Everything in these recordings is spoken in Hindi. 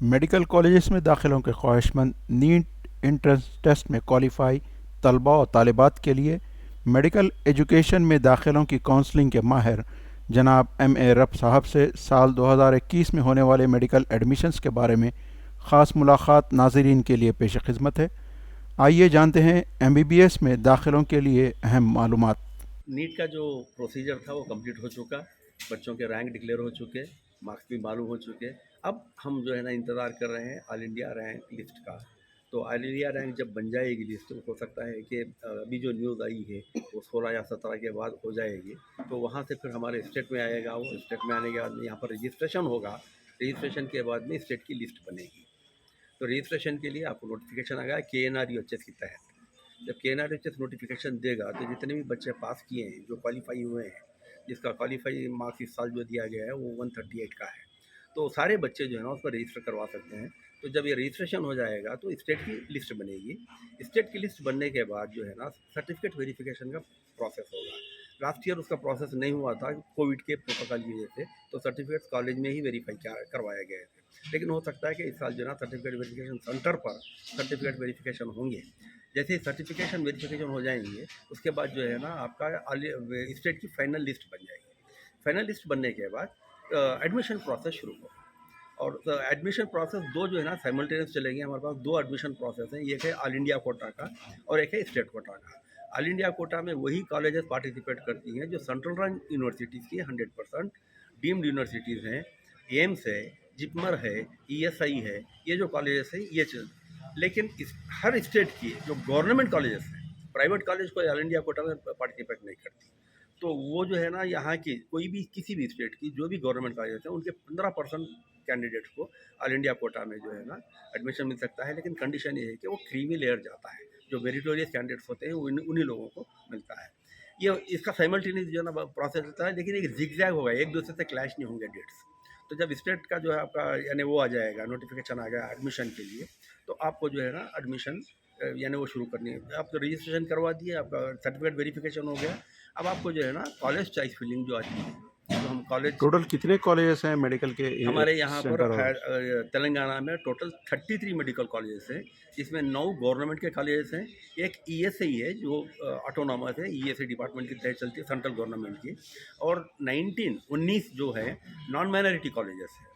मेडिकल कॉलेजेस में दाखिलों के ख्वाहिशमंद नीट एंट्रेंस टेस्ट में क्वालिफाई तलबा और तालिबात के लिए मेडिकल एजुकेशन में दाखिलों की काउंसलिंग के माहिर जनाब M.A. रब साहब से साल 2021 में होने वाले मेडिकल एडमिशन्स के बारे में ख़ास मुलाकात नाज़रीन के लिए पेश खिदमत है। आइए जानते हैं MBBS में दाखिलों के लिए अहम मालूमात। नीट का जो प्रोसीजर था वो कंप्लीट हो चुका, बच्चों के रैंक डिक्लेयर हो चुके, मार्क्स भी मालूम हो चुके। अब हम जो है ना इंतज़ार कर रहे हैं ऑल इंडिया रैंक लिस्ट का। तो ऑल इंडिया रैंक जब बन जाएगी लिस्ट तो हो सकता है कि अभी जो न्यूज़ आई है वो 16 या 17 के बाद हो जाएगी। तो वहाँ से फिर हमारे स्टेट में आएगा, वो स्टेट में आने के बाद में यहाँ पर रजिस्ट्रेशन होगा। रजिस्ट्रेशन के बाद में स्टेट की लिस्ट बनेगी। तो रजिस्ट्रेशन के लिए आपको नोटिफिकेशन आ गया KNRUHS के तहत। जब KNRUHS नोटिफिकेशन देगा तो जितने भी बच्चे पास किए हैं, जो क्वालिफाई हुए हैं, जिसका क्वालिफाई मार्क्स इस साल जो दिया गया है वो 138 का है, तो सारे बच्चे जो है ना उस पर रजिस्टर करवा सकते हैं। तो जब ये रजिस्ट्रेशन हो जाएगा तो स्टेट की लिस्ट बनेगी। स्टेट की लिस्ट बनने के बाद जो है ना सर्टिफिकेट वेरिफिकेशन का प्रोसेस होगा। लास्ट ईयर उसका प्रोसेस नहीं हुआ था कोविड के प्रोटोकॉल की वजह से, तो सर्टिफिकेट्स कॉलेज में ही वेरीफाई करवाए गए थे। लेकिन हो सकता है कि इस साल जो है ना सर्टिफिकेट वेरिफिकेशन सेंटर पर सर्टिफिकेट वेरिफिकेशन होंगे। जैसे सर्टिफिकेशन वेरिफिकेशन हो जाएंगे उसके बाद जो है ना आपका स्टेट की फाइनल लिस्ट बन जाएगी। फाइनल लिस्ट बनने के बाद एडमिशन प्रोसेस शुरू होगा। और एडमिशन प्रोसेस दो जो है ना साइमल्टेनियस चलेंगे। हमारे पास दो एडमिशन प्रोसेस हैं, एक है ऑल इंडिया कोटा का और एक है स्टेट कोटा का। ऑल इंडिया कोटा में वही कॉलेजेस पार्टिसिपेट करती हैं जो सेंट्रल रन यूनिवर्सिटीज़ की 100% डीम्ड यूनिवर्सिटीज़ हैं। एम्स है, जिपमर है, ESI है, ये जो कॉलेजेस हैं ये चल। लेकिन हर स्टेट की जो गवर्नमेंट कॉलेजेस हैं, प्राइवेट कॉलेज को ऑल इंडिया कोटा में पार्टिसिपेट नहीं करती। तो वो जो है ना यहाँ की कोई भी किसी भी स्टेट की जो भी गवर्नमेंट कॉलेज हैं उनके 15% कैंडिडेट को ऑल इंडिया कोटा में जो है ना एडमिशन मिल सकता है। लेकिन कंडीशन ये है कि वो क्रीमी लेयर जाता है, जो मेरिटोरियस कैंडिडेट्स होते हैं उन्हीं लोगों को मिलता है। ये इसका साइमल्टेनियस जो है ना प्रोसेस होता है, लेकिन एक जिगजैग होगा, एक दूसरे से क्लैश नहीं होंगे डेट्स। तो जब स्टेट का जो है आपका यानी वो आ जाएगा, नोटिफिकेशन आ गया एडमिशन के लिए, तो आपको जो है ना एडमिशन यानी वो शुरू करनी है। आप तो रजिस्ट्रेशन करवा दिए, आपका सर्टिफिकेट वेरिफिकेशन हो गया। अब आपको जो है ना कॉलेज चॉइस फिलिंग जो आती है, तो हम कॉलेज टोटल कितने कॉलेजेस हैं मेडिकल के हमारे यहाँ पर सेंटर और तेलंगाना में टोटल 33 मेडिकल कॉलेजेस हैं, जिसमें 9 गवर्नमेंट के कॉलेजेस हैं। एक ESI है जो ऑटोनॉमस है, ESI डिपार्टमेंट की तहत चलती है, सेंट्रल गवर्नमेंट की। और 19 जो है नॉन माइनॉरिटी कॉलेजेस हैं,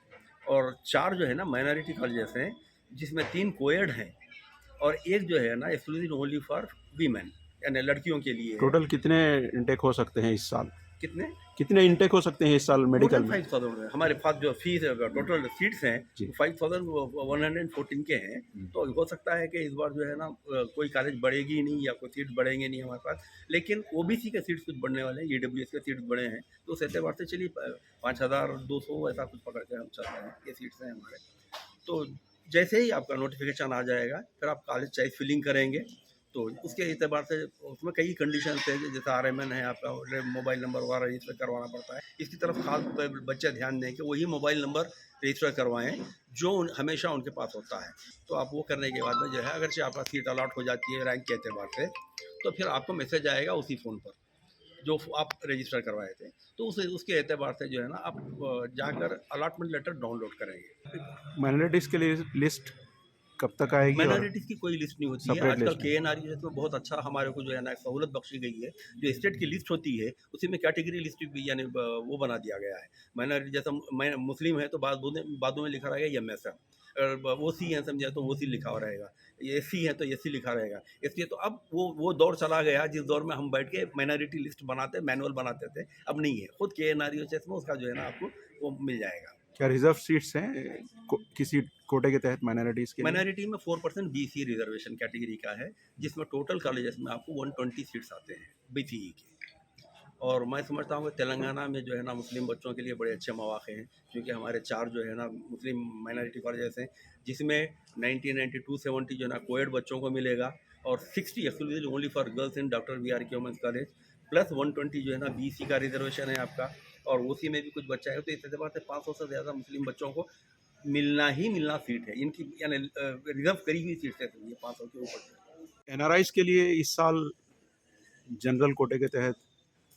और 4 जो है ना माइनॉरिटी कॉलेजेस हैं, जिसमें 3 कोएड हैं और एक जो है ना एक्सक्लूसिव ओनली फॉर वीमेन, यानी लड़कियों के लिए है। टोटल कितने इंटेक हो सकते हैं इस साल? कितने? कितने इंटेक हो सकते हैं इस साल टोटल मेडिकल में? 5000 हमारे पास जो फीस टोटल सीट्स हैं जी। 5114 के हैं। तो हो सकता है कि इस बार जो है ना कोई कॉलेज बढ़ेगी नहीं या कोई सीट बढ़ेंगे नहीं हमारे पास। लेकिन OBC के सीट्स कुछ बढ़ने वाले हैं, EWS के सीट्स बढ़े हैं, तो उस एतबार से चलिए 5200 ऐसा कुछ पकड़ के हम चल रहे हैं। ये सीट्स हैं हमारे। तो जैसे ही आपका नोटिफिकेशन आ जाएगा फिर आप कॉलेज चॉइस फिलिंग करेंगे। तो उसके एतबार से उसमें कई कंडीशंस हैं, जैसे RMN है आपका, मोबाइल नंबर वगैरह रजिस्टर करवाना पड़ता है। इसकी तरफ खास बच्चे ध्यान दें कि वही मोबाइल नंबर रजिस्टर करवाएं जो हमेशा उनके पास होता है। तो आप वो करने के बाद में जो है अगर से आपका सीट अलॉट हो जाती है रैंक के एतबार से, तो फिर आपको मैसेज आएगा उसी फ़ोन पर जो आप रजिस्टर करवाए थे। तो उसके एतबार से जो है ना आप जाकर अलॉटमेंट लेटर डाउनलोड करेंगे। माइनॉरिटीज़ के लिए लिस्ट कब तक आएगी और माइनॉरिटीज़ की कोई लिस्ट नहीं होती है सेपरेट आजकल। लिस्ट? KNRUHS में बहुत अच्छा हमारे को जो है ना सहूलत बख्शी गई है। जो स्टेट की लिस्ट होती है उसी में कैटेगरी लिस्ट भी यानी वो बना दिया गया है। माइनॉरिटी जैसा मुस्लिम है तो बादों में लिखा रहेगा MSM, अगर OC है समझा तो OC लिखा हुआ रहेगा, SC है तो SC लिखा रहेगा। इसलिए तो अब वो दौर चला गया जिस दौर में हम बैठ के माइनॉरिटी लिस्ट बनाते मैनुअल बनाते थे, अब नहीं है। खुद KNRUHS में उसका जो है ना आपको वो मिल जाएगा। क्या रिजर्व सीट्स हैं किसी कोटे के तहत माइनॉरिटीज़ के लिए? माइनॉरिटी में 4% BC रिजर्वेशन कैटेगरी का है, जिसमें टोटल कॉलेजेस में आपको 120 सीट्स आते हैं BCE के। और मैं समझता हूँ कि तेलंगाना में जो है ना मुस्लिम बच्चों के लिए बड़े अच्छे मौके हैं, क्योंकि हमारे 4 जो है ना मुस्लिम माइनॉरिटी कॉलेजेस हैं, जिसमें 90-92-70 जो है ना कोएड बच्चों को मिलेगा, और 60 exclusively only for girls in doctor BR के वुमेंस कॉलेज, प्लस 120 जो है ना BC का रिजर्वेशन है आपका। और OC में भी कुछ बच्चा है, तो इस एतबार से 500 से ज़्यादा मुस्लिम बच्चों को मिलना ही मिलना सीट है इनकी, यानी रिजर्व करी हुई सीट्स है, ये 500 के ऊपर से। NRIs के लिए इस साल जनरल कोटे के तहत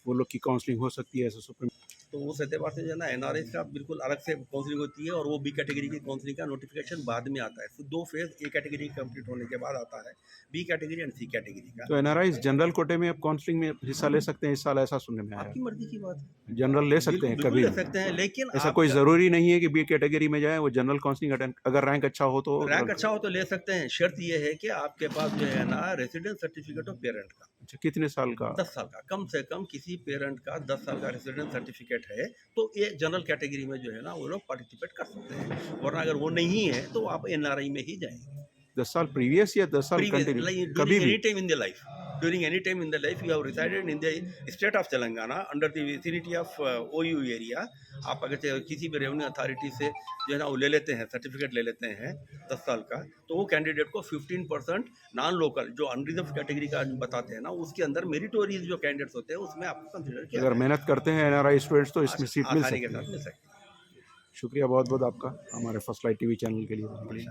वो लोग की काउंसलिंग हो सकती है ऐसा सुप्रीम? तो उस एतबार से जो है ना एनआरआई का बिल्कुल अलग से काउंसलिंग होती है, और वो बी कैटेगरी की काउंसलिंग का नोटिफिकेशन बाद में आता है। फिर 2 फेज़ ए कैटेगरी कंप्लीट होने के बाद आता है B category and C category का। तो एनआरआई जनरल कोटे में अब काउंसलिंग में हिस्सा ले सकते हैं इस साल, ऐसा सुनने में आया। आपकी मर्ज़ी की बात है। जनरल ले सकते हैं बिल्कुल कभी ले भी, सकते हैं, लेकिन ऐसा आप कोई ज़रूरी नहीं है कि बी कैटेगरी में जाए, वो जनरल काउंसलिंग अटेंड अगर रैंक अच्छा हो तो। रैंक अच्छा हो तो ले सकते हैं। शर्त ये है कि आपके पास जो है ना रेजिडेंस सर्टिफिकेट ऑफ पेरेंट का अच्छा, कितने साल का? 10 साल का, कम से कम किसी पेरेंट का 10 साल का रेजिडेंस सर्टिफिकेट है तो ये जनरल कैटेगरी में जो है ना वो लोग पार्टिसिपेट कर सकते हैं, वरना अगर वो नहीं है तो आप एनआरआई में ही जाएंगे। 10 साल प्रीवियस या 10 साल Previous, कंटिन्यू? like कभी during भी? any time in the life, during any time in the life you have resided in the state of Telangana under the vicinity of OU area, आप अगर किसी भी रेवेन्यू अथॉरिटी से जो है ना वो ले लेते हैं, सर्टिफिकेट ले लेते हैं 10 साल का, तो वो कैंडिडेट को 15% नॉन लोकल जो अनरिजर्व कैटेगरी का बताते हैं ना, उसके अंदर मेरिटोरियस जो कैंडिडेट्स होते हैं उसमें आपको कंसिडर किया अगर मेहनत करते हैं एनआरआई स्टूडेंट्स तो इसमें सीट मिल आसानी सकती के है। साथ मिल सकती है। शुक्रिया बहुत बहुत आपका हमारे फर्स्ट लाइट टीवी चैनल के लिए।